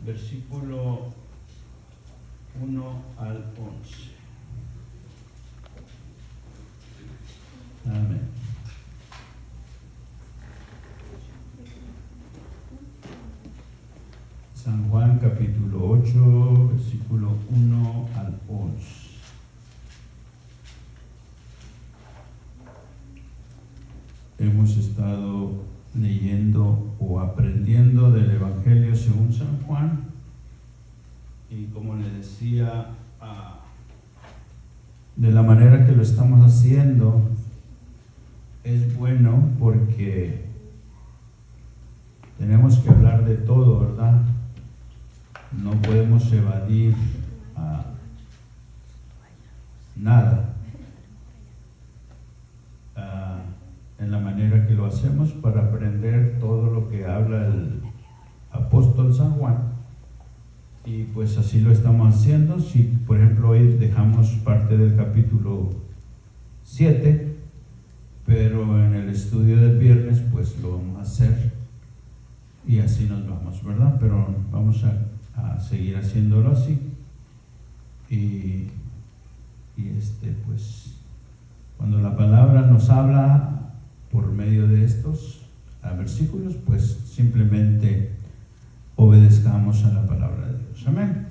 versículo 1 al 11. Amén. San Juan capítulo 8, versículo 1 al 11. Hemos estado leyendo o aprendiendo del Evangelio según San Juan, y como le decía, de la manera que lo estamos haciendo es bueno porque tenemos que hablar de todo, ¿verdad? No podemos evadir nada en la manera que lo hacemos para aprender todo lo que habla el apóstol San Juan. Y pues así lo estamos haciendo. Si por ejemplo hoy dejamos parte del capítulo 7, pero en el estudio del viernes pues lo vamos a hacer y así nos vamos, ¿verdad? Pero vamos a seguir haciéndolo así. Y pues cuando la palabra nos habla por medio de estos versículos, pues simplemente obedezcamos a la palabra de Dios. Amén.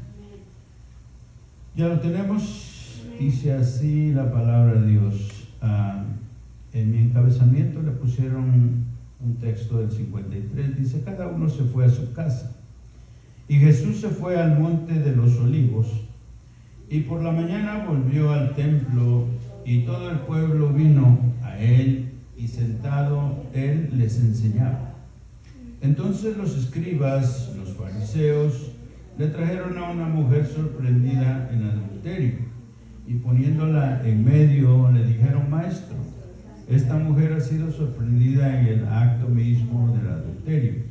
Ya lo tenemos. Dice así la palabra de Dios. En mi encabezamiento le pusieron un texto del 53. Dice: cada uno se fue a su casa. Y Jesús se fue al monte de los Olivos. Y por la mañana volvió al templo, y todo el pueblo vino a él, y sentado él les enseñaba. Entonces los escribas, los fariseos, le trajeron a una mujer sorprendida en adulterio, y poniéndola en medio le dijeron: maestro, esta mujer ha sido sorprendida en el acto mismo del adulterio.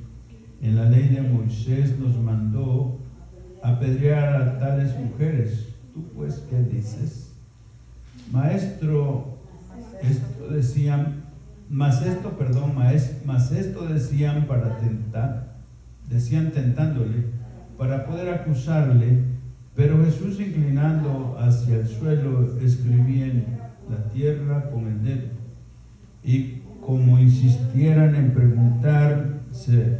En la ley de Moisés nos mandó apedrear a tales mujeres. ¿Tú pues qué dices? Maestro, esto decían decían tentándole para poder acusarle, pero Jesús, inclinando hacia el suelo, escribía en la tierra con el dedo. Y como insistieran en preguntar, se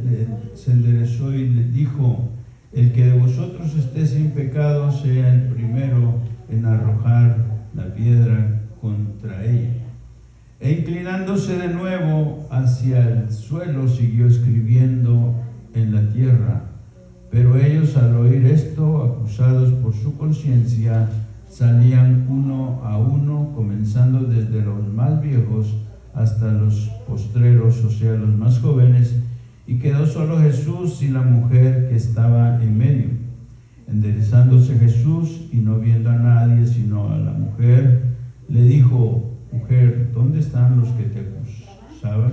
enderezó y le dijo: el que de vosotros esté sin pecado sea el primero en arrojar la piedra contra ella. E inclinándose de nuevo hacia el suelo, siguió escribiendo en la tierra. Pero ellos, al oír esto, acusados por su conciencia, salían uno a uno, comenzando desde los más viejos hasta los postreros, o sea, los más jóvenes, y quedó solo Jesús y la mujer que estaba en medio. Enderezándose Jesús y no viendo a nadie sino a la mujer, le dijo: mujer, ¿dónde están los que te acusaban?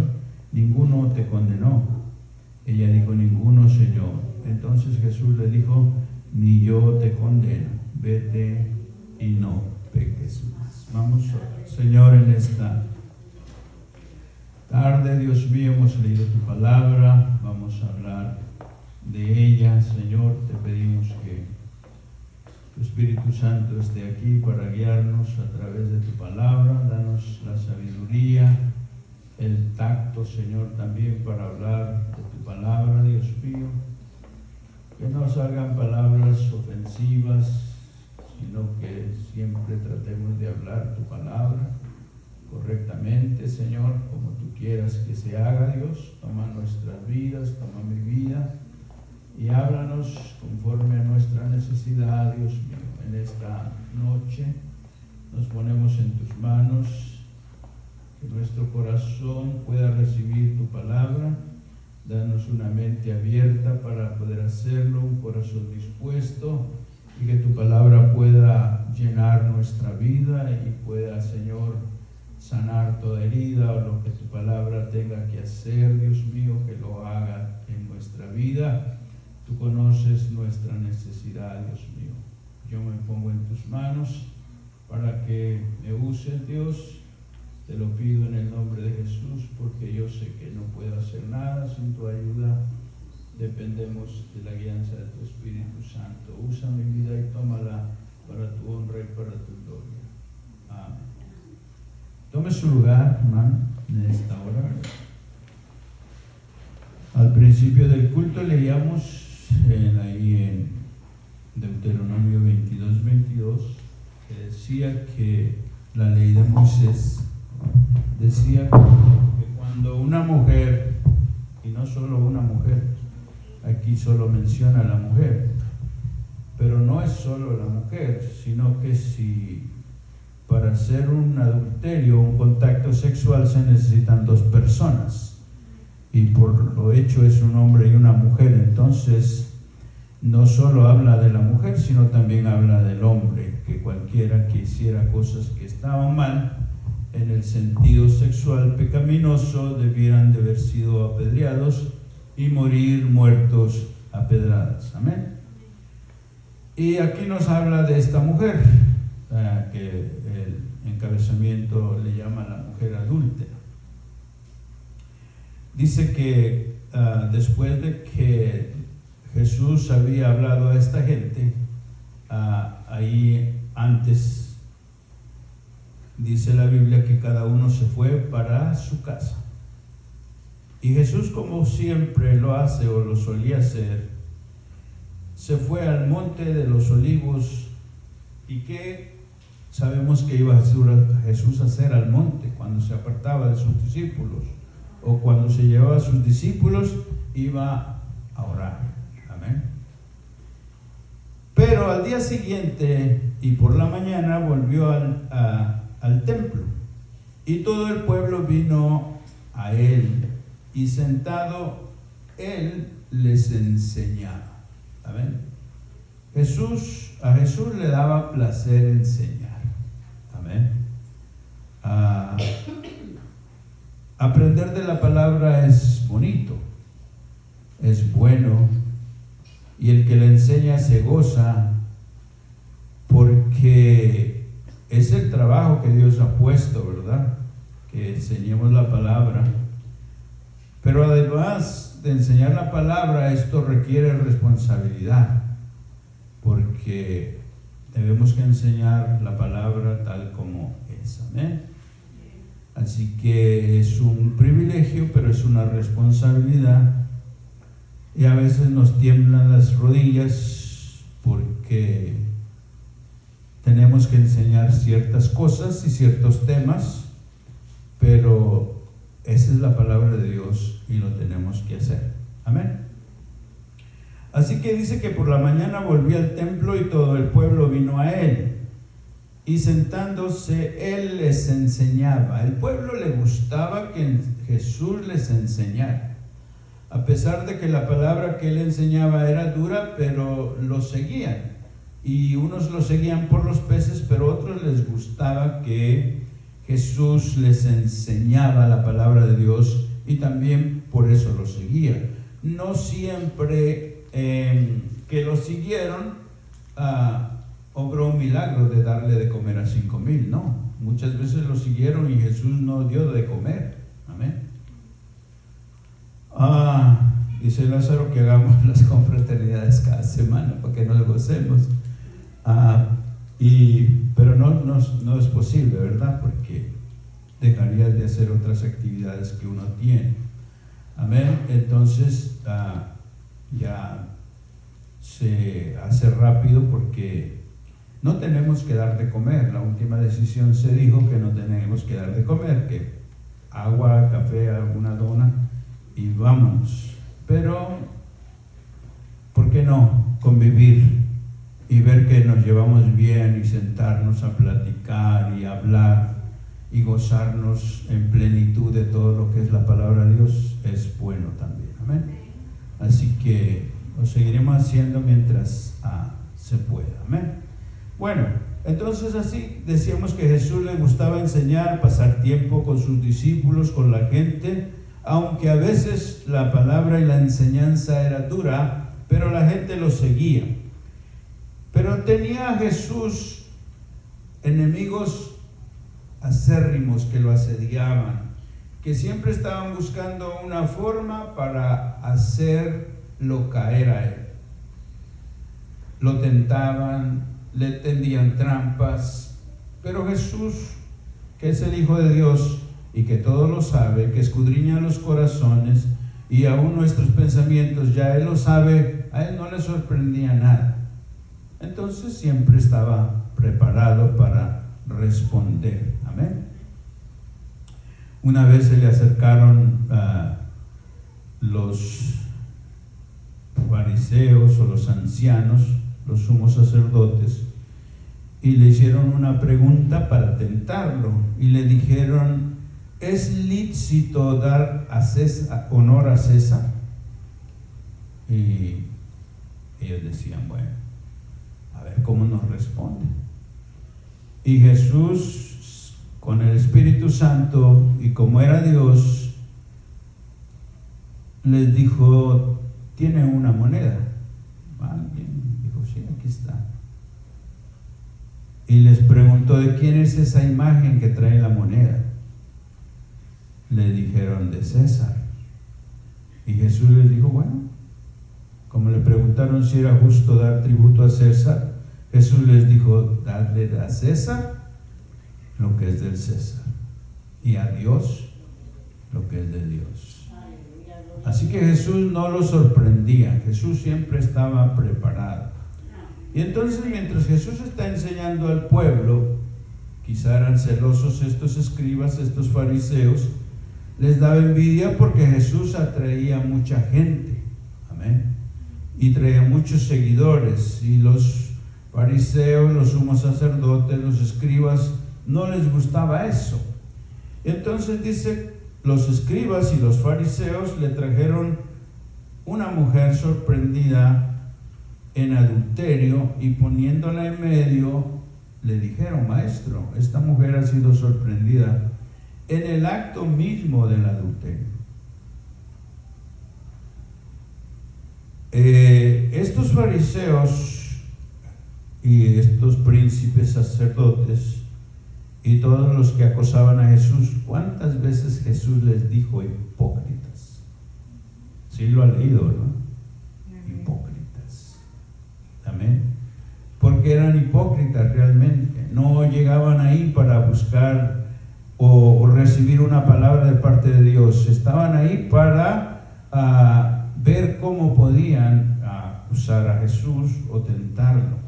¿Ninguno te condenó? Ella dijo: ninguno, Señor. Entonces Jesús le dijo: ni yo te condeno, vete y no peques más. Vamos, Señor, en esta tarde, Dios mío, hemos leído tu palabra, vamos a hablar de ella. Señor, te pedimos que tu Espíritu Santo esté aquí para guiarnos a través de tu palabra. Danos la sabiduría, el tacto, Señor, también para hablar de tu palabra, Dios mío. Que no salgan palabras ofensivas, sino que siempre tratemos de hablar tu palabra correctamente, Señor, como tú quieras que se haga, Dios. Toma nuestras vidas, toma mi vida y háblanos conforme a nuestra necesidad, Dios mío. En esta noche nos ponemos en tus manos, que nuestro corazón pueda recibir tu palabra. Danos una mente abierta para poder hacerlo, un corazón dispuesto, y que tu palabra pueda llenar nuestra vida y pueda, Señor, sanar toda herida o lo que tu palabra tenga que hacer, Dios mío, que lo haga en nuestra vida. Tú conoces nuestra necesidad, Dios mío. Yo me pongo en tus manos para que me uses, Dios, Te lo pido en el nombre de Jesús, porque yo sé que no puedo hacer nada sin tu ayuda. Dependemos de la guianza de tu Espíritu Santo. Usa mi vida y tómala para tu honra y para tu gloria. Amén. Tome su lugar, hermano, en esta hora. Al principio del culto leíamos ahí en Deuteronomio 22:22, que decía que la ley de Moisés decía que cuando una mujer, y no solo una mujer, aquí solo menciona a la mujer, pero no es solo la mujer, sino que si para hacer un adulterio, un contacto sexual, se necesitan dos personas, y por lo hecho es un hombre y una mujer. Entonces no solo habla de la mujer, sino también habla del hombre, que cualquiera que hiciera cosas que estaban mal en el sentido sexual pecaminoso debieran de haber sido apedreados y morir muertos a pedradas. Amén. Y aquí nos habla de esta mujer, que el encabezamiento le llama la mujer adúltera. Dice que después de que Jesús había hablado a esta gente, ahí antes dice la Biblia que cada uno se fue para su casa. Y Jesús, como siempre lo hace o lo solía hacer, se fue al monte de los olivos. ¿Y qué sabemos que iba Jesús a hacer al monte cuando se apartaba de sus discípulos? O cuando se llevaba a sus discípulos, iba a orar. Amén. Pero al día siguiente y por la mañana volvió al templo, y todo el pueblo vino a él, y sentado él les enseñaba. Amén. A Jesús le daba placer enseñar. Amén. Aprender de la palabra es bonito, es bueno, y el que le enseña se goza, porque es el trabajo que Dios ha puesto, ¿verdad? Que enseñemos la palabra. Pero además de enseñar la palabra, esto requiere responsabilidad, porque debemos que enseñar la palabra tal como es. Amén. Así que es un privilegio, pero es una responsabilidad, y a veces nos tiemblan las rodillas porque tenemos que enseñar ciertas cosas y ciertos temas, pero esa es la palabra de Dios y lo tenemos que hacer. Amén. Así que dice que por la mañana volvió al templo y todo el pueblo vino a él. Y sentándose, él les enseñaba. Al pueblo le gustaba que Jesús les enseñara. A pesar de que la palabra que él enseñaba era dura, pero lo seguían. Y unos lo seguían por los peces, pero otros les gustaba que Jesús les enseñaba la palabra de Dios, y también por eso lo seguían. No siempre que lo siguieron obró un milagro de darle de comer a 5,000, no. Muchas veces lo siguieron y Jesús no dio de comer. Amén. Dice Lázaro que hagamos las confraternidades cada semana para que nos gocemos. Pero no es posible, ¿verdad? Porque dejarías de hacer otras actividades que uno tiene. Amén. Entonces ya se hace rápido, porque no tenemos que dar de comer. La última decisión se dijo que no tenemos que dar de comer, que agua, café, alguna dona y vámonos. Pero ¿por qué no convivir y ver que nos llevamos bien y sentarnos a platicar y hablar y gozarnos en plenitud de todo lo que es la palabra de Dios? Es bueno también. Amén. Así que lo seguiremos haciendo mientras se pueda. Amén. Bueno, entonces así decíamos que Jesús le gustaba enseñar, pasar tiempo con sus discípulos, con la gente, aunque a veces la palabra y la enseñanza era dura, pero la gente lo seguía. Pero tenía Jesús enemigos acérrimos que lo asediaban, que siempre estaban buscando una forma para hacerlo caer a él. Lo tentaban, le tendían trampas, pero Jesús, que es el Hijo de Dios y que todo lo sabe, que escudriña los corazones y aún nuestros pensamientos, ya Él lo sabe, a Él no le sorprendía nada. Entonces siempre estaba preparado para responder. Amén. Una vez se le acercaron los fariseos o los ancianos, los sumos sacerdotes, y le hicieron una pregunta para tentarlo, y le dijeron: ¿es lícito dar honor a César? Y ellos decían: bueno, a ver cómo nos responde. Y Jesús, con el Espíritu Santo, y como era Dios, les dijo: ¿tiene una moneda? Alguien dijo: sí, aquí está. Y les preguntó: ¿de quién es esa imagen que trae la moneda? Le dijeron: de César. Y Jesús les dijo: bueno, como le preguntaron si era justo dar tributo a César, Jesús les dijo: dadle a César lo que es del César, y a Dios lo que es de Dios. Así que Jesús no lo sorprendía, Jesús siempre estaba preparado. Y entonces, mientras Jesús está enseñando al pueblo, quizá eran celosos estos escribas, estos fariseos, les daba envidia porque Jesús atraía mucha gente, amén, y traía muchos seguidores, y los fariseos, los sumos sacerdotes, los escribas, no les gustaba eso. Entonces dice, los escribas y los fariseos le trajeron una mujer sorprendida en adulterio, y poniéndola en medio, le dijeron: maestro, esta mujer ha sido sorprendida en el acto mismo del adulterio. Estos fariseos y estos príncipes sacerdotes y todos los que acosaban a Jesús, ¿cuántas veces Jesús les dijo hipócritas? Sí lo ha leído, ¿no? Hipócritas. Amén. Porque eran hipócritas realmente. No llegaban ahí para buscar o recibir una palabra de parte de Dios. Estaban ahí para ver cómo podían acusar a Jesús o tentarlo.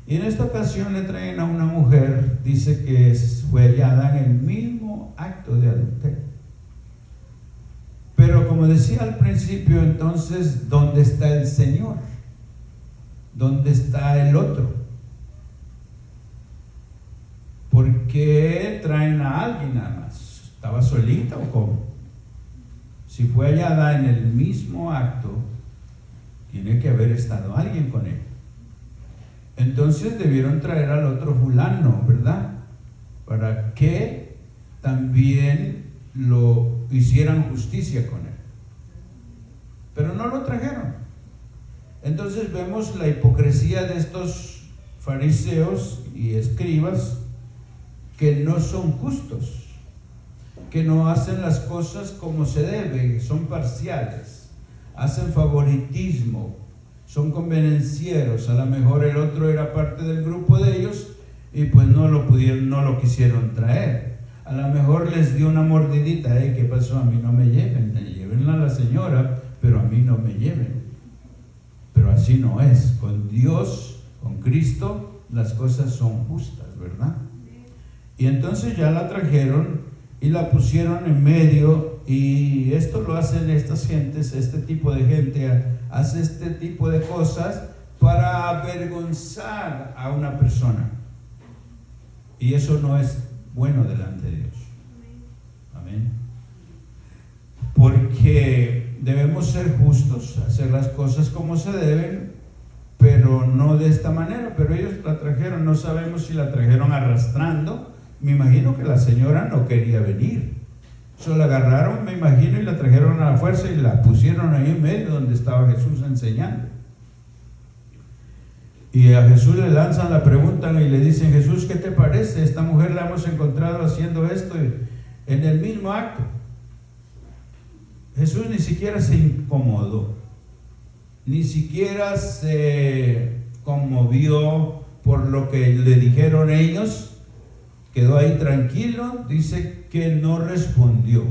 Y en esta ocasión le traen a una mujer, dice que fue hallada en el mismo acto de adulterio. Pero como decía al principio, entonces, ¿dónde está el Señor? ¿Dónde está el otro? ¿Por qué traen a alguien nada más? ¿Estaba solita o cómo? Si fue hallada en el mismo acto, tiene que haber estado alguien con él. Entonces debieron traer al otro fulano, ¿verdad? Para que también lo hicieran justicia con él. Pero no lo trajeron. Entonces vemos la hipocresía de estos fariseos y escribas, que no son justos, que no hacen las cosas como se debe, son parciales, hacen favoritismo, son convenencieros. A lo mejor el otro era parte del grupo de ellos y pues no lo quisieron traer. A lo mejor les dio una mordidita: ¿qué pasó? A mí no me lleven, llévenla a la señora, pero a mí no me lleven. Pero así no es. Con Dios, con Cristo, las cosas son justas, ¿verdad? Y entonces ya la trajeron y la pusieron en medio, y esto lo hacen estas gentes, este tipo de gente hace este tipo de cosas para avergonzar a una persona, y eso no es bueno delante de Dios. Amén. Porque debemos ser justos, hacer las cosas como se deben, pero no de esta manera. Pero ellos la trajeron, no sabemos si la trajeron arrastrando. Me imagino que la señora no quería venir. Solo la agarraron, me imagino, y la trajeron a la fuerza y la pusieron ahí en medio donde estaba Jesús enseñando. Y a Jesús le lanzan la pregunta y le dicen: Jesús, ¿qué te parece? Esta mujer la hemos encontrado haciendo esto en el mismo acto. Jesús ni siquiera se incomodó, ni siquiera se conmovió por lo que le dijeron ellos. Quedó ahí tranquilo, dice que no respondió.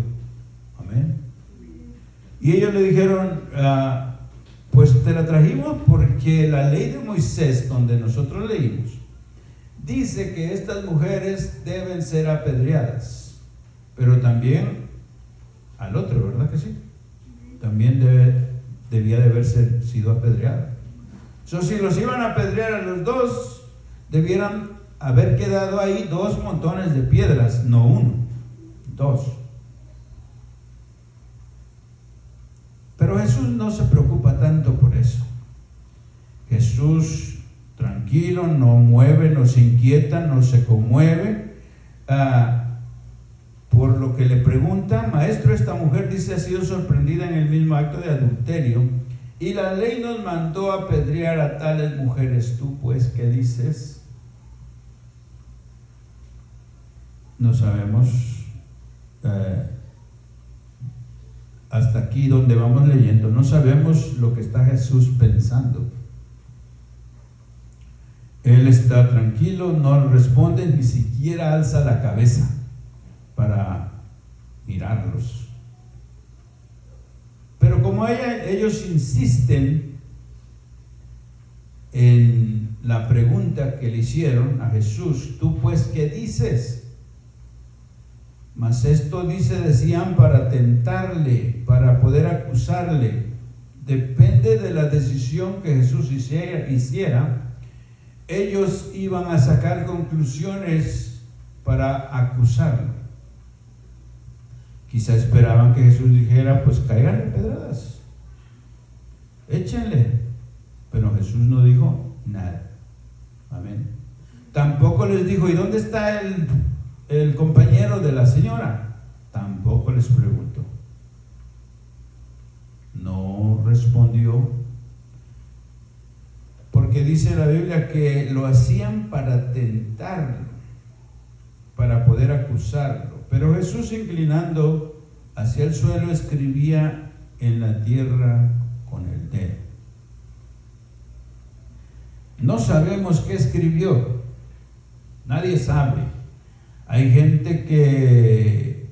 Amén. Y ellos le dijeron: pues te la trajimos porque la ley de Moisés, donde nosotros leímos, dice que estas mujeres deben ser apedreadas, pero también al otro, ¿verdad que sí? También debía de haberse sido apedreado. Si los iban a apedrear a los dos, debieran haber quedado ahí 2 montones de piedras, no 1, 2. Pero Jesús no se preocupa tanto por eso. Jesús, tranquilo, no mueve, no se inquieta, no se conmueve por lo que le pregunta. Maestro, esta mujer, dice, ha sido sorprendida en el mismo acto de adulterio, y la ley nos mandó apedrear a tales mujeres. ¿Tú pues qué dices? No sabemos. Hasta aquí donde vamos leyendo, no sabemos lo que está Jesús pensando. Él está tranquilo, no responde, ni siquiera alza la cabeza para mirarlos. Pero como ellos insisten en la pregunta que le hicieron a Jesús: ¿tú pues qué dices? Mas esto decían para tentarle, para poder acusarle. Depende de la decisión que Jesús hiciera, ellos iban a sacar conclusiones para acusarlo. Quizá esperaban que Jesús dijera: pues cáiganle pedradas, échenle. Pero Jesús no dijo nada. Amén. Tampoco les dijo: ¿y dónde está el compañero de la señora? Tampoco les preguntó. No respondió, porque dice la Biblia que lo hacían para tentarlo, para poder acusarlo. Pero Jesús, inclinando hacia el suelo, escribía en la tierra con el dedo. No sabemos qué escribió, nadie sabe. Hay gente que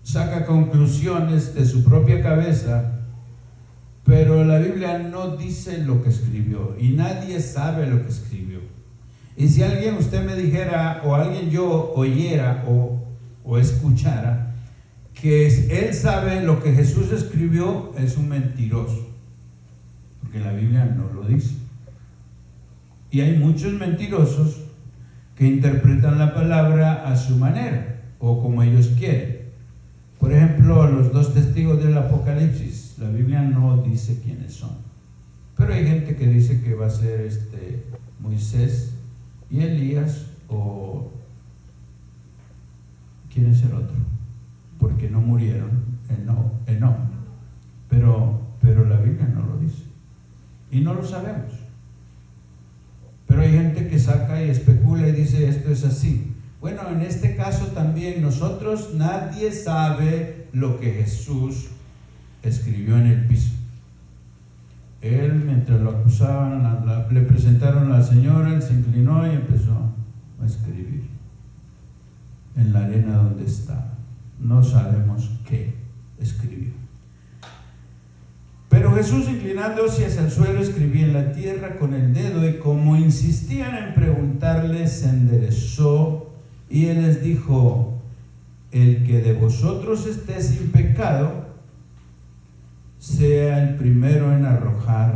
saca conclusiones de su propia cabeza, pero la Biblia no dice lo que escribió y nadie sabe lo que escribió. Y si alguien, usted me dijera, o alguien yo oyera o escuchara que él sabe lo que Jesús escribió, es un mentiroso, porque la Biblia no lo dice. Y hay muchos mentirosos que interpretan la palabra a su manera o como ellos quieren. Por ejemplo, los 2 testigos del Apocalipsis, la Biblia no dice quiénes son, pero hay gente que dice que va a ser Moisés y Elías, o ¿quién es el otro? Porque no murieron, Enoc. Pero la Biblia no lo dice y no lo sabemos. Pero hay gente que saca y especula y dice: esto es así. Bueno, en este caso también nosotros, nadie sabe lo que Jesús escribió en el piso. Él, mientras lo acusaban, le presentaron a la señora, él se inclinó y empezó a escribir en la arena donde estaba. No sabemos qué escribió. Pero Jesús, inclinándose hacia el suelo, escribía en la tierra con el dedo, y como insistían en preguntarle, se enderezó y él les dijo: el que de vosotros esté sin pecado, sea el primero en arrojar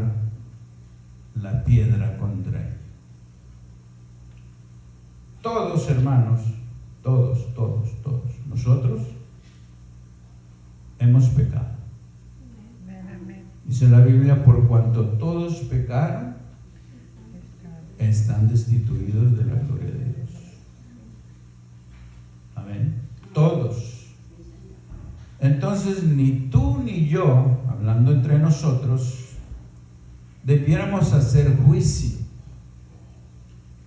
la piedra contra él. Todos, hermanos, todos, nosotros hemos pecado. Dice la Biblia: por cuanto todos pecaron, están destituidos de la gloria de Dios. Amén. Todos. Entonces, ni tú ni yo, hablando entre nosotros, debiéramos hacer juicio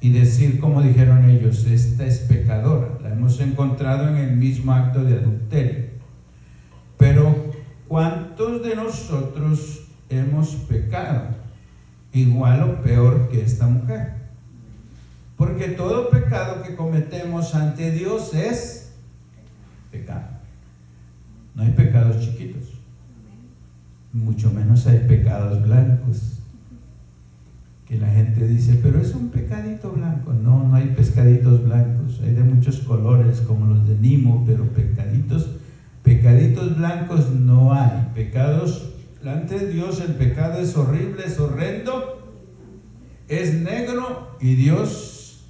y decir, como dijeron ellos, esta es pecadora. La hemos encontrado en el mismo acto de adulterio. Pero ¿cuántos de nosotros hemos pecado igual o peor que esta mujer? Porque todo pecado que cometemos ante Dios es pecado. No hay pecados chiquitos, mucho menos hay pecados blancos, que la gente dice, pero es un pecadito blanco. No, no hay pescaditos blancos, hay de muchos colores como los de Nimo, pero pecaditos blancos no hay. Pecados ante Dios, el pecado es horrible, es horrendo, es negro, y Dios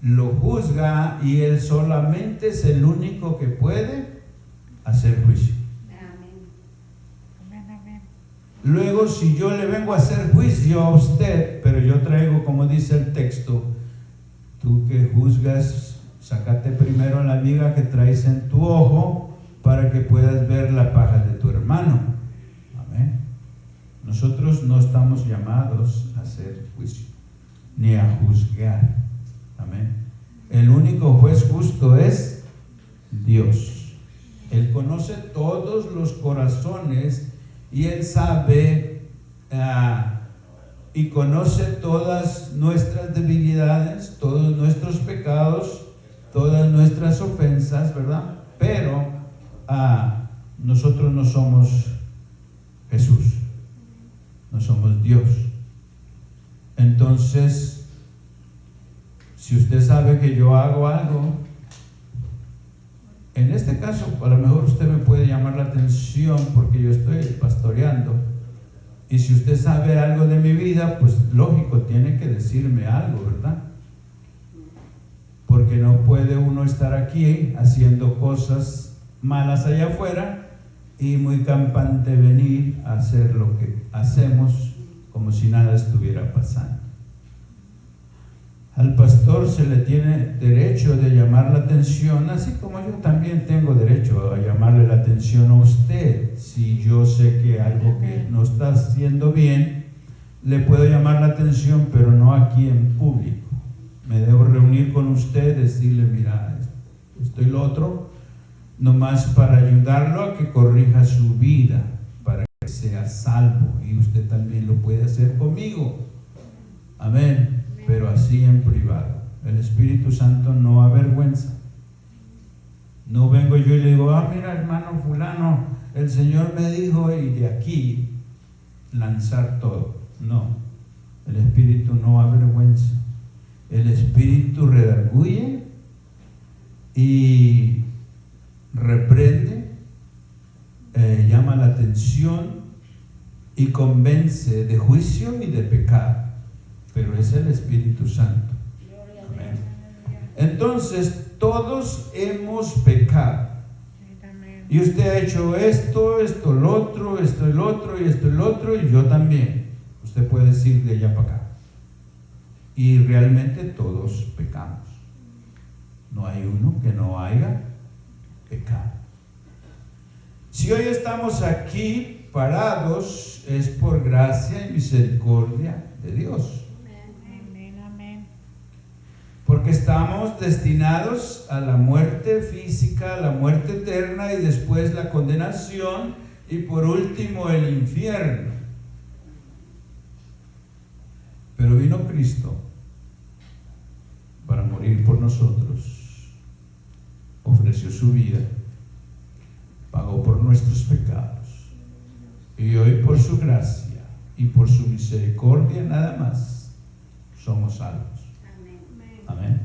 lo juzga, y Él solamente es el único que puede hacer juicio. Luego, si yo le vengo a hacer juicio a usted, pero yo traigo, como dice el texto, tú que juzgas, sácate primero la viga que traes en tu ojo para que puedas ver la paja de tu hermano. Amén. Nosotros no estamos llamados a hacer juicio, ni a juzgar. Amén. El único juez justo es Dios. Él conoce todos los corazones, y Él sabe y conoce todas nuestras debilidades, todos nuestros pecados, todas nuestras ofensas, ¿verdad? Pero nosotros no somos Jesús, no somos Dios. Entonces, si usted sabe que yo hago algo, en este caso, a lo mejor usted me puede llamar la atención porque yo estoy pastoreando, y si usted sabe algo de mi vida, pues lógico, tiene que decirme algo, ¿verdad? Porque no puede uno estar aquí haciendo cosas malas allá afuera y muy campante venir a hacer lo que hacemos como si nada estuviera pasando. Al pastor se le tiene derecho de llamar la atención, así como yo también tengo derecho a llamarle la atención a usted. Si yo sé que algo que no está haciendo bien, le puedo llamar la atención, pero no aquí en público. Me debo reunir con usted, decirle, mira, esto y lo otro, nomás para ayudarlo a que corrija su vida, para que sea salvo, y usted también lo puede hacer conmigo. Amén. Pero así en privado. El Espíritu Santo no avergüenza. No vengo yo y le digo, mira hermano fulano, el Señor me dijo, y de aquí lanzar todo. No, el Espíritu no avergüenza. El Espíritu redarguye y reprende, llama la atención y convence de juicio y de pecado. Pero es el Espíritu Santo. Amén. Entonces, todos hemos pecado. Y usted ha hecho esto, el otro, esto, el otro, y esto, el otro, y yo también. Usted puede decir de allá para acá. Y realmente todos pecamos. No hay uno que no haya pecado. Si hoy estamos aquí parados, es por gracia y misericordia de Dios. Porque estamos destinados a la muerte física, a la muerte eterna, y después la condenación, y por último el infierno. Pero vino Cristo para morir por nosotros, ofreció su vida, pagó por nuestros pecados, y hoy por su gracia y por su misericordia nada más somos salvos. Amén.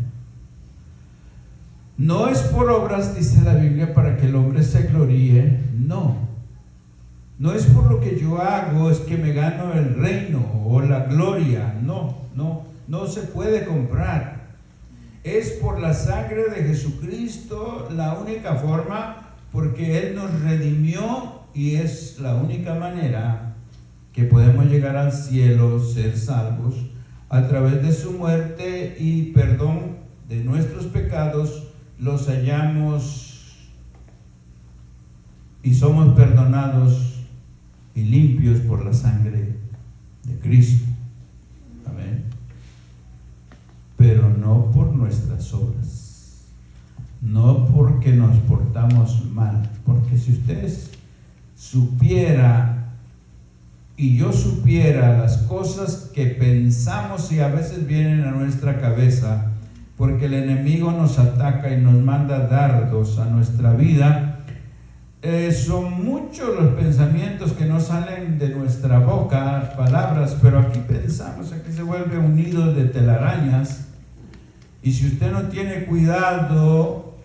No es por obras, dice la Biblia, para que el hombre se gloríe. No es por lo que yo hago, es que me gano el reino o la gloria. No se puede comprar. Es por la sangre de Jesucristo la única forma, porque Él nos redimió, y es la única manera que podemos llegar al cielo, ser salvos, a través de su muerte y perdón de nuestros pecados. Los hallamos y somos perdonados y limpios por la sangre de Cristo. Amén. pero no por nuestras obras, no porque nos portamos mal, porque si ustedes supiera y yo supiera las cosas que pensamos y a veces vienen a nuestra cabeza, porque el enemigo nos ataca y nos manda dardos a nuestra vida, son muchos los pensamientos que no salen de nuestra boca, palabras, pero aquí pensamos, aquí se vuelve un nido de telarañas, y si usted no tiene cuidado,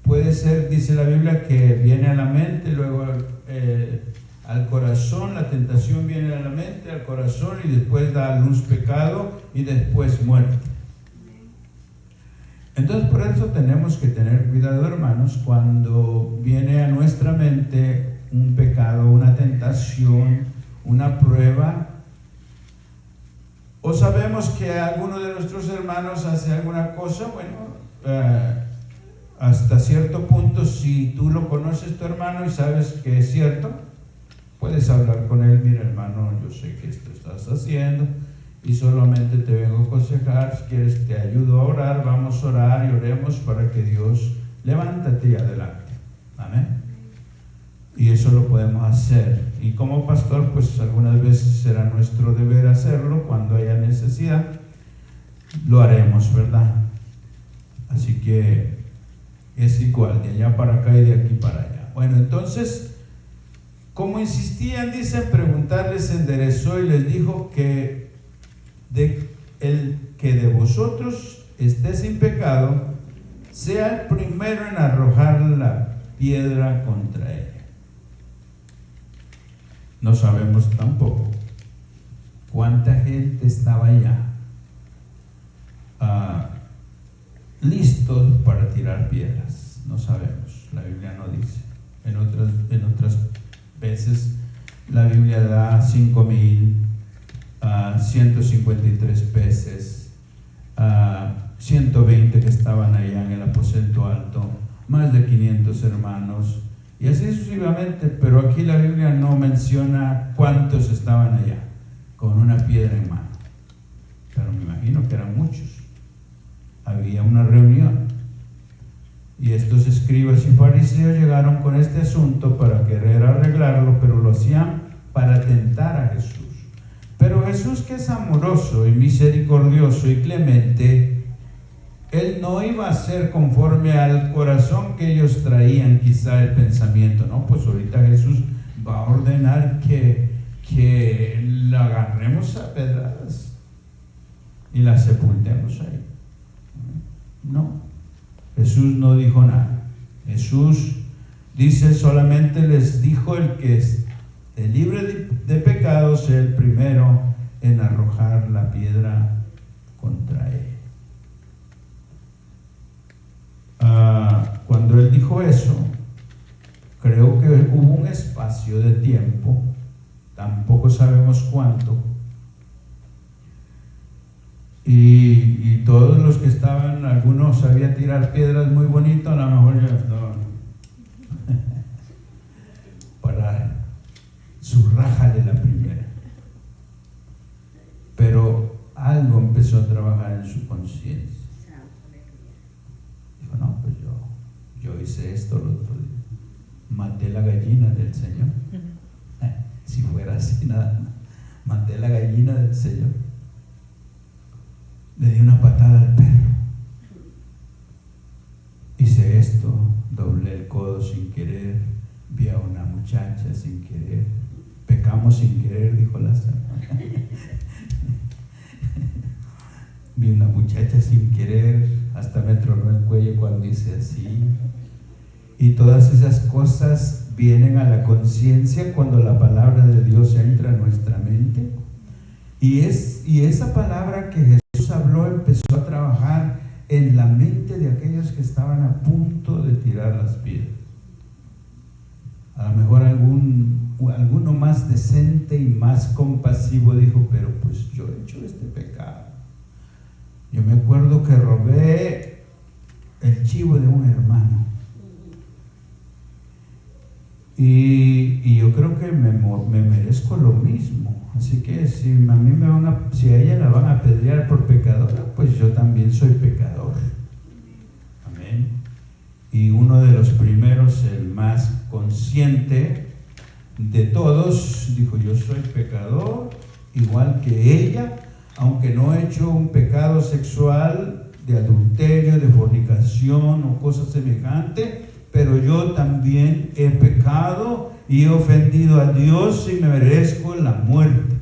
puede ser, dice la Biblia, que viene a la mente, luego al corazón, la tentación viene a la mente, al corazón, y después da a luz pecado, y después muerte. Entonces, por eso tenemos que tener cuidado, hermanos, cuando viene a nuestra mente un pecado, una tentación, una prueba, o sabemos que alguno de nuestros hermanos hace alguna cosa, bueno, hasta cierto punto, si tú lo conoces, tu hermano, y sabes que es cierto, puedes hablar con él. Mira, hermano, yo sé que esto estás haciendo y solamente te vengo a aconsejar. Si quieres, te ayudo a orar. Vamos a orar y oremos para que Dios levántate y adelante. Amén. Y eso lo podemos hacer. Y como pastor, pues algunas veces será nuestro deber hacerlo. Cuando haya necesidad, lo haremos, ¿verdad? Así que es igual, de allá para acá y de aquí para allá. Bueno, entonces, como insistían, dice, preguntarles, se enderezó y les dijo que el que de vosotros esté sin pecado, sea el primero en arrojar la piedra contra ella. No sabemos tampoco cuánta gente estaba allá listos para tirar piedras. No sabemos, la Biblia no dice. En otras veces la Biblia da 5,000, 153 peces, 120 que estaban allá en el aposento alto, más de 500 hermanos, y así sucesivamente, pero aquí la Biblia no menciona cuántos estaban allá con una piedra en mano, pero me imagino que eran muchos. Había una reunión y estos escribas y fariseos llegaron con este asunto para querer arreglarlo, pero lo hacían para tentar a Jesús. Pero Jesús, que es amoroso y misericordioso y clemente, Él no iba a ser conforme al corazón que ellos traían, quizá el pensamiento. No, pues ahorita Jesús va a ordenar que la agarremos a pedradas y la sepultemos ahí. No, Jesús no dijo nada. Jesús dice, solamente les dijo, el que es libre de pecados, el primero en arrojar la piedra contra él. Cuando él dijo eso, creo que hubo un espacio de tiempo, tampoco sabemos cuánto, y todos los que estaban, algunos sabían tirar piedras muy bonito, a lo mejor ya estaban para zurrájale la primera, pero algo empezó a trabajar en su conciencia. Dijo, no, pues yo hice esto el otro día, maté la gallina del Señor. Si fuera así, nada, maté la gallina del Señor. Le di una patada al perro. Hice esto, doblé el codo sin querer, vi a una muchacha sin querer, pecamos sin querer, dijo Lázaro. Vi una muchacha sin querer, hasta me tronó el cuello cuando hice así. Y todas esas cosas vienen a la conciencia cuando la palabra de Dios entra a nuestra mente. Y esa palabra que Jesús habló empezó a trabajar en la mente de aquellos que estaban a punto de tirar las piedras. A lo mejor alguno más decente y más compasivo dijo, pero pues yo he hecho este pecado. Yo me acuerdo que robé el chivo de un hermano. Y yo creo que me merezco lo mismo. Así que si a ella la van a apedrear por pecadora, pues yo también soy pecador. Amén. Y uno de los primeros, el más consciente de todos, dijo: yo soy pecador igual que ella, aunque no he hecho un pecado sexual de adulterio, de fornicación o cosas semejantes, pero yo también he pecado y he ofendido a Dios y me merezco la muerte,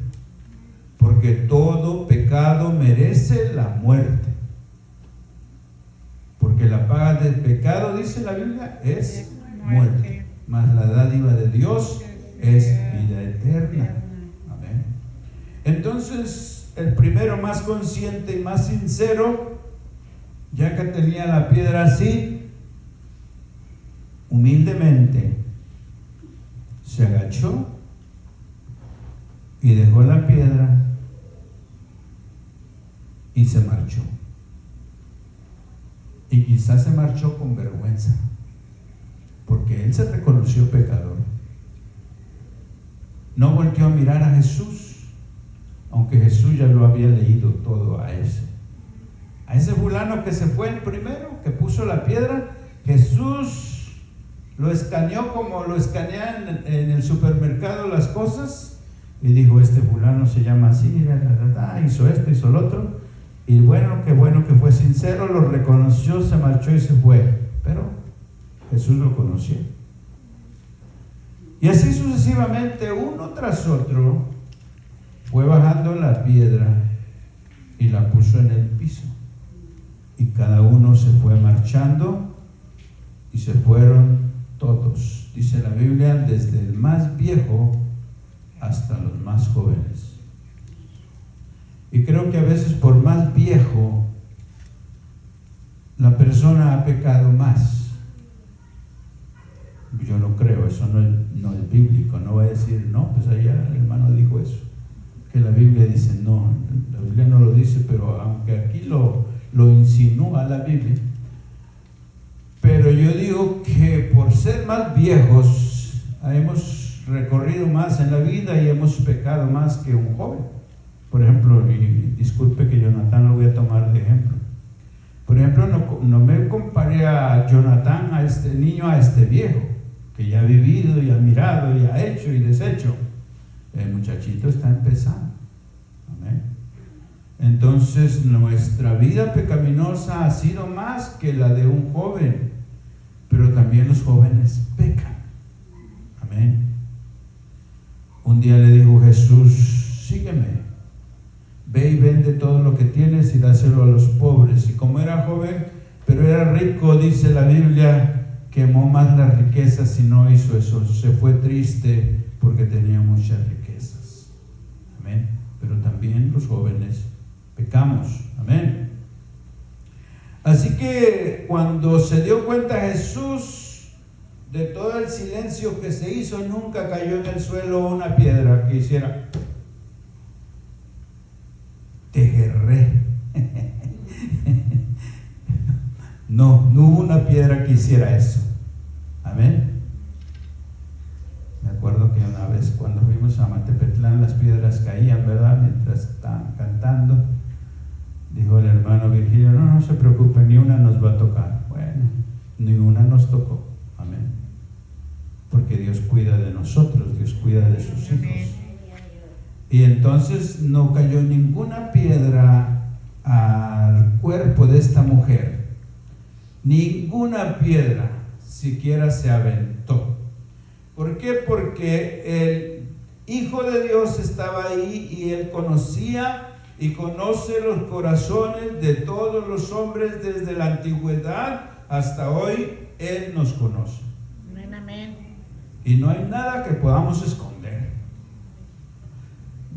porque todo pecado merece la muerte, porque la paga del pecado, dice la Biblia, es muerte, mas la dádiva de Dios es vida eterna. Amén. Entonces, el primero, más consciente y más sincero, ya que tenía la piedra así, humildemente se agachó y dejó la piedra y se marchó. Y quizás se marchó con vergüenza, porque él se reconoció pecador. No volteó a mirar a Jesús, aunque Jesús ya lo había leído todo a ese fulano que se fue el primero, que puso la piedra. Jesús lo escaneó como lo escanean en el supermercado las cosas, y dijo: este fulano se llama así, hizo esto, hizo lo otro. Y bueno, qué bueno que fue sincero, lo reconoció, se marchó y se fue. Pero Jesús lo conoció. Y así sucesivamente, uno tras otro, fue bajando la piedra y la puso en el piso. Y cada uno se fue marchando y se fueron todos. Dice la Biblia, desde el más viejo hasta los más jóvenes. Y creo que a veces, por más viejo, la persona ha pecado más. Yo no creo, eso no es bíblico. No voy a decir: no, pues allá el hermano dijo eso, que la Biblia dice. No, la Biblia no lo dice, pero aunque aquí lo insinúa la Biblia. Pero yo digo que por ser más viejos hemos recorrido más en la vida y hemos pecado más que un joven. Por ejemplo, y disculpe que Jonathan lo voy a tomar de ejemplo. Por ejemplo, no me comparé a Jonathan, a este niño, a este viejo, que ya ha vivido y ha mirado y ha hecho y deshecho. El muchachito está empezando. Amén. Entonces, nuestra vida pecaminosa ha sido más que la de un joven, pero también los jóvenes pecan. Amén. Un día le dijo Jesús: sígueme, ve y vende todo lo que tienes y dáselo a los pobres. Y como era joven, pero era rico, dice la Biblia, quemó más las riquezas y no hizo eso. Se fue triste porque tenía muchas riquezas. Amén. Pero también los jóvenes pecamos. Amén. Así que cuando se dio cuenta Jesús de todo el silencio que se hizo, nunca cayó en el suelo una piedra que hiciera tejerré. No hubo una piedra que hiciera eso. Amén. Me acuerdo que una vez cuando fuimos a Matepetlán, las piedras caían, ¿verdad? Mientras estaban cantando. Dijo el hermano Virgilio: no se preocupen, ni una nos va a tocar. Bueno, ni una nos tocó. Amén. Porque Dios cuida de nosotros, Dios cuida de sus hijos. Y entonces no cayó ninguna piedra al cuerpo de esta mujer. Ninguna piedra siquiera se aventó. ¿Por qué? Porque el Hijo de Dios estaba ahí y Él conocía y conoce los corazones de todos los hombres desde la antigüedad hasta hoy. Él nos conoce. Amén. Y no hay nada que podamos esconder.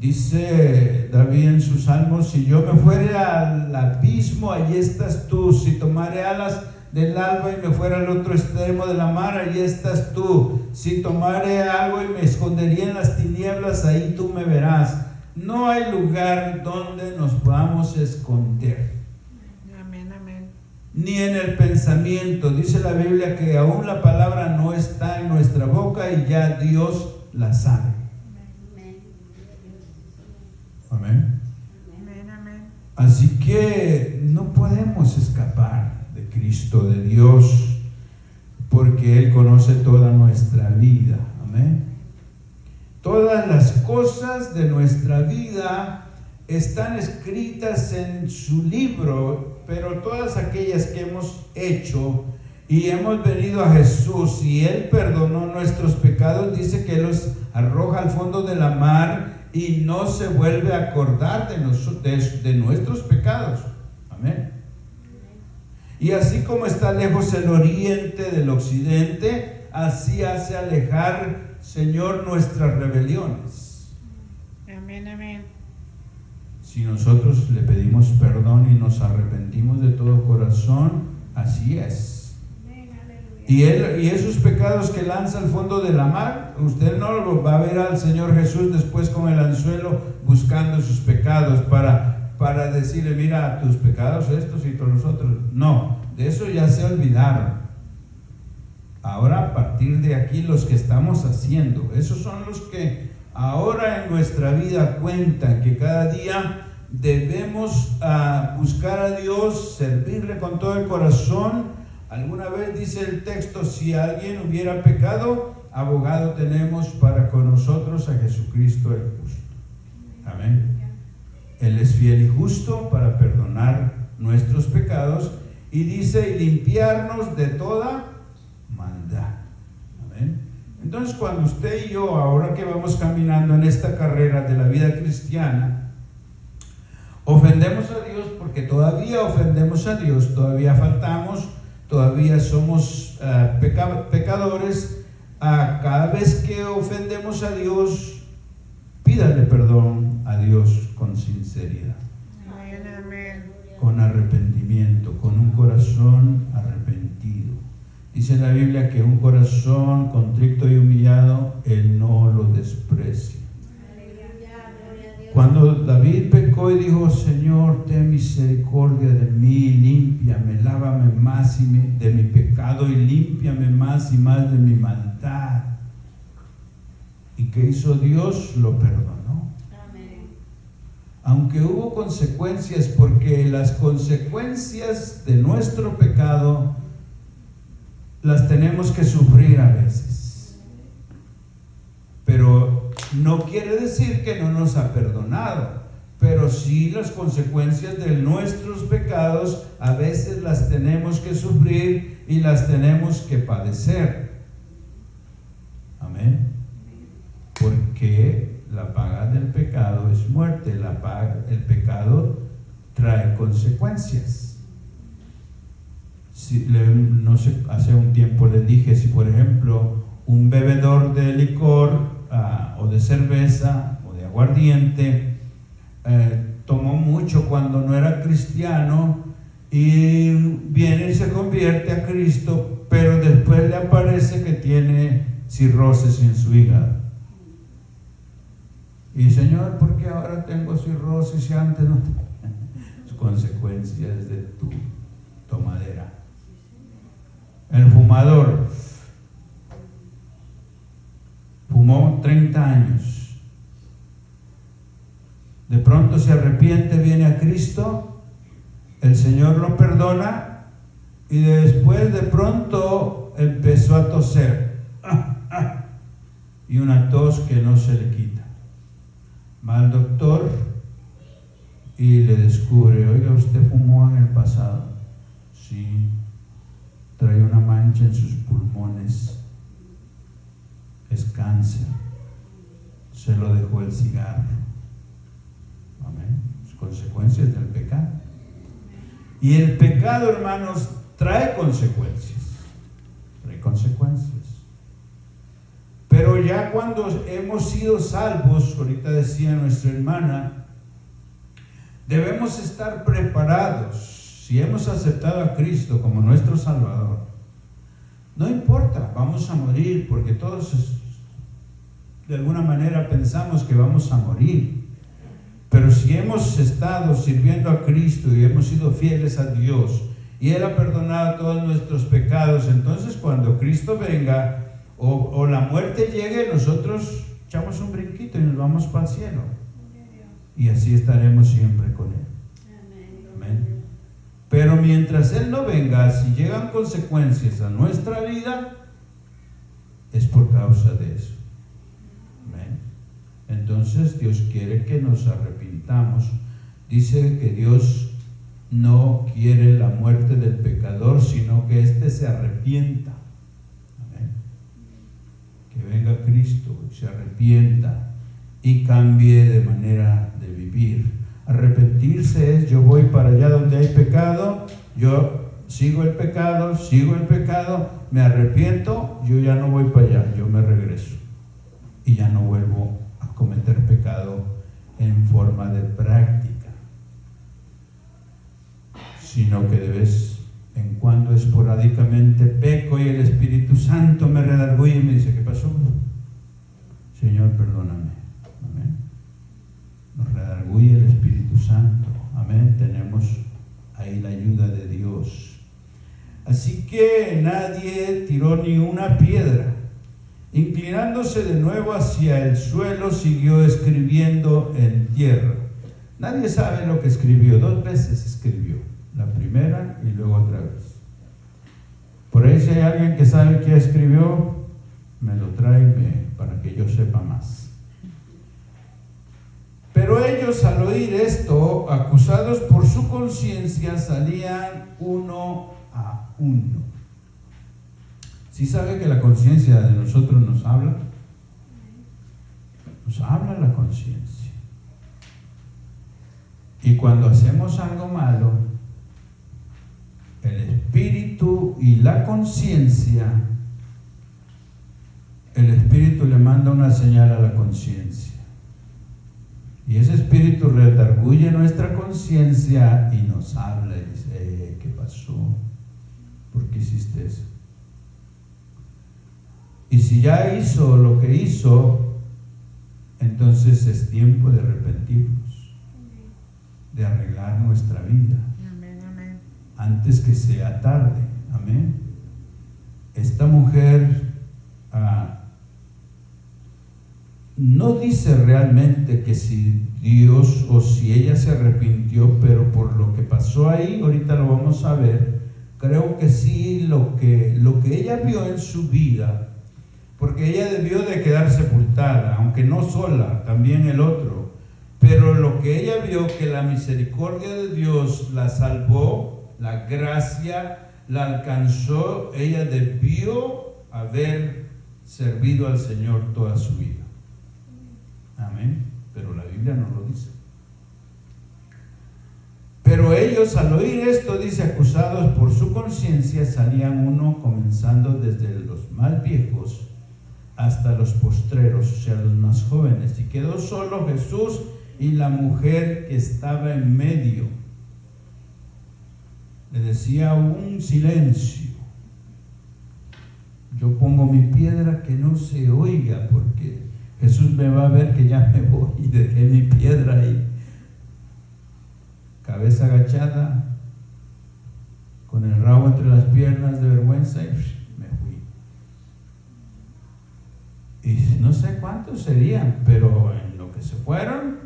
Dice David en sus salmos: si yo me fuera al abismo, allí estás tú. Si tomare alas del alba y me fuera al otro extremo de la mar, allí estás tú. Si tomare algo y me escondería en las tinieblas, ahí tú me verás. No hay lugar donde nos podamos esconder. Amén, amén. ni en el pensamiento. Dice la Biblia que aún la palabra no está en nuestra boca y ya Dios la sabe. Amén. Así que no podemos escapar de Cristo, de Dios, porque Él conoce toda nuestra vida. Amén. Todas las cosas de nuestra vida están escritas en su libro, pero todas aquellas que hemos hecho y hemos venido a Jesús y Él perdonó nuestros pecados, dice que los arroja al fondo de la mar y no se vuelve a acordar de nuestros pecados. Amén. Y así como está lejos el oriente del occidente, así hace alejar, Señor, nuestras rebeliones. Amén, amén. Si nosotros le pedimos perdón y nos arrepentimos de todo corazón, así es. Y esos pecados que lanza al fondo de la mar, usted no lo va a ver al Señor Jesús después con el anzuelo buscando sus pecados para decirle, mira, tus pecados estos y todos los otros. No, de eso ya se olvidaron. Ahora, a partir de aquí, los que estamos haciendo, esos son los que ahora en nuestra vida cuentan, que cada día debemos buscar a Dios, servirle con todo el corazón. Alguna vez dice el texto, si alguien hubiera pecado, abogado tenemos para con nosotros a Jesucristo el justo. Amén. Él es fiel y justo para perdonar nuestros pecados y dice, y limpiarnos de toda maldad. Amén. Entonces, cuando usted y yo, ahora que vamos caminando en esta carrera de la vida cristiana, ofendemos a Dios porque todavía ofendemos a Dios, todavía faltamos, todavía somos pecadores. Cada vez que ofendemos a Dios, pídale perdón a Dios con sinceridad, con arrepentimiento, con un corazón arrepentido. Dice la Biblia que un corazón contrito y humillado, Él no lo desprecia. Cuando David pecó y dijo, Señor, ten misericordia de mí, límpiame, lávame más de mi pecado y límpiame más y más de mi maldad. ¿Y qué hizo Dios? Lo perdonó. Amén. Aunque hubo consecuencias, porque las consecuencias de nuestro pecado las tenemos que sufrir a veces. Pero no quiere decir que no nos ha perdonado, pero sí las consecuencias de nuestros pecados a veces las tenemos que sufrir y las tenemos que padecer. Amén. Porque la paga del pecado es muerte. El pecado trae consecuencias. No sé, hace un tiempo les dije, si por ejemplo un bebedor de licor o de cerveza o de aguardiente tomó mucho cuando no era cristiano y viene y se convierte a Cristo, pero después le aparece que tiene cirrosis en su hígado. Y Señor, ¿por qué ahora tengo cirrosis y antes no? Consecuencias de tu tomadera. El fumador fumó 30 años. De pronto se arrepiente, viene a Cristo, el Señor lo perdona y después de pronto empezó a toser. Y una tos que no se le quita. Va al doctor y le descubre, oiga, usted fumó en el pasado. Sí, trae una mancha en sus pulmones. Es cáncer. Se lo dejó el cigarro. Amén. Las consecuencias del pecado. Y el pecado, hermanos, trae consecuencias. Trae consecuencias. Pero ya cuando hemos sido salvos, ahorita decía nuestra hermana, debemos estar preparados. Si hemos aceptado a Cristo como nuestro Salvador, no importa, vamos a morir, porque todos de alguna manera pensamos que vamos a morir. Pero si hemos estado sirviendo a Cristo y hemos sido fieles a Dios y Él ha perdonado todos nuestros pecados. Entonces cuando Cristo venga o la muerte llegue, nosotros echamos un brinquito y nos vamos para el cielo. Y así estaremos siempre con Él. Amén. Pero mientras Él no venga, si llegan consecuencias a nuestra vida, es por causa de eso. Amén. Entonces Dios quiere que nos arrepintamos. Dice que Dios no quiere la muerte del pecador, sino que éste se arrepienta. Amén. Que venga Cristo y se arrepienta y cambie de manera de vivir. Arrepentirse es: yo voy para allá donde hay pecado, yo sigo el pecado, me arrepiento, yo ya no voy para allá, yo me regreso y ya no vuelvo a cometer pecado en forma de práctica, sino que de vez en cuando, esporádicamente, peco y el Espíritu Santo me redarguye y me dice: ¿qué pasó? Señor, perdóname. Amén. Nos redarguye el Espíritu Santo. Amén. Tenemos ahí la ayuda de Dios. Así que nadie tiró ni una piedra. Inclinándose de nuevo hacia el suelo, siguió escribiendo en tierra. Nadie sabe lo que escribió. 2 veces escribió. La primera y luego otra vez. Por ahí, si hay alguien que sabe qué escribió, me lo trae para que yo sepa más. Pero ellos, al oír esto, acusados por su conciencia, salían uno a uno. ¿Sí sabe que la conciencia de nosotros nos habla? Nos habla la conciencia. Y cuando hacemos algo malo, el espíritu y la conciencia, el espíritu le manda una señal a la conciencia. Y ese espíritu redarguye nuestra conciencia y nos habla y dice: ¿qué pasó? ¿Por qué hiciste eso? Y si ya hizo lo que hizo, entonces es tiempo de arrepentirnos, de arreglar nuestra vida. Amén, amén. Antes que sea tarde. Amén. Esta mujer no dice realmente que si Dios o si ella se arrepintió, pero por lo que pasó ahí, ahorita lo vamos a ver, creo que sí, lo que ella vio en su vida, porque ella debió de quedar sepultada, aunque no sola, también el otro, pero lo que ella vio, que la misericordia de Dios la salvó, la gracia la alcanzó, ella debió haber servido al Señor toda su vida. Amén. Pero la Biblia no lo dice. Pero ellos, al oír esto, dice, acusados por su conciencia, salían uno, comenzando desde los más viejos hasta los postreros, o sea, los más jóvenes. Y quedó solo Jesús y la mujer que estaba en medio. Le decía: un silencio. Yo pongo mi piedra que no se oiga, porque Jesús me va a ver que ya me voy y dejé mi piedra ahí. Cabeza agachada, con el rabo entre las piernas de vergüenza, y me fui. Y no sé cuántos serían, pero en lo que se fueron,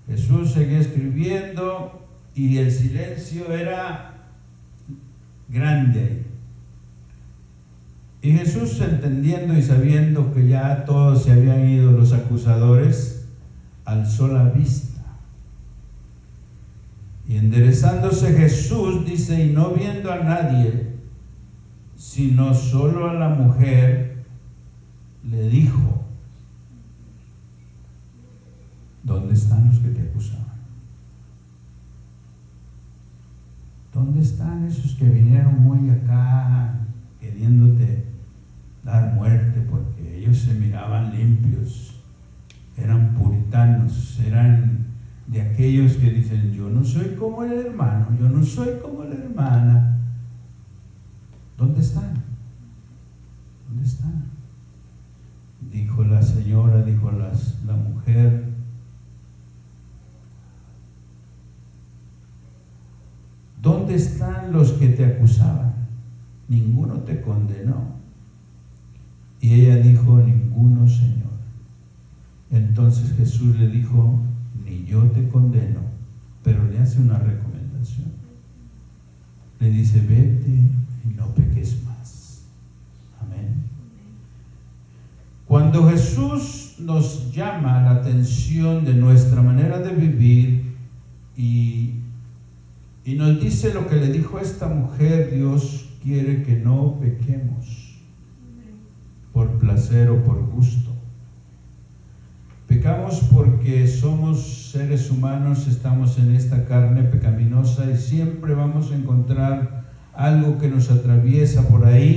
Jesús seguía escribiendo y el silencio era grande ahí. Y Jesús, entendiendo y sabiendo que ya todos se habían ido, los acusadores, alzó la vista. Y enderezándose Jesús, dice, y no viendo a nadie, sino solo a la mujer, le dijo: ¿dónde están los que te acusaban? ¿Dónde están esos que vinieron muy acá queriéndote dar muerte? Porque ellos se miraban limpios, eran puritanos, eran de aquellos que dicen: yo no soy como el hermano, yo no soy como la hermana. ¿Dónde están? ¿Dónde están? Dijo la señora, dijo la mujer: ¿dónde están los que te acusaban? Ninguno te condenó. Y ella dijo, ninguno, Señor. Entonces Jesús le dijo, ni yo te condeno, pero le hace una recomendación. Le dice, vete y no peques más. Amén. Cuando Jesús nos llama la atención de nuestra manera de vivir y nos dice lo que le dijo a esta mujer, Dios quiere que no pequemos por placer o por gusto. Pecamos porque somos seres humanos, estamos en esta carne pecaminosa y siempre vamos a encontrar algo que nos atraviesa por ahí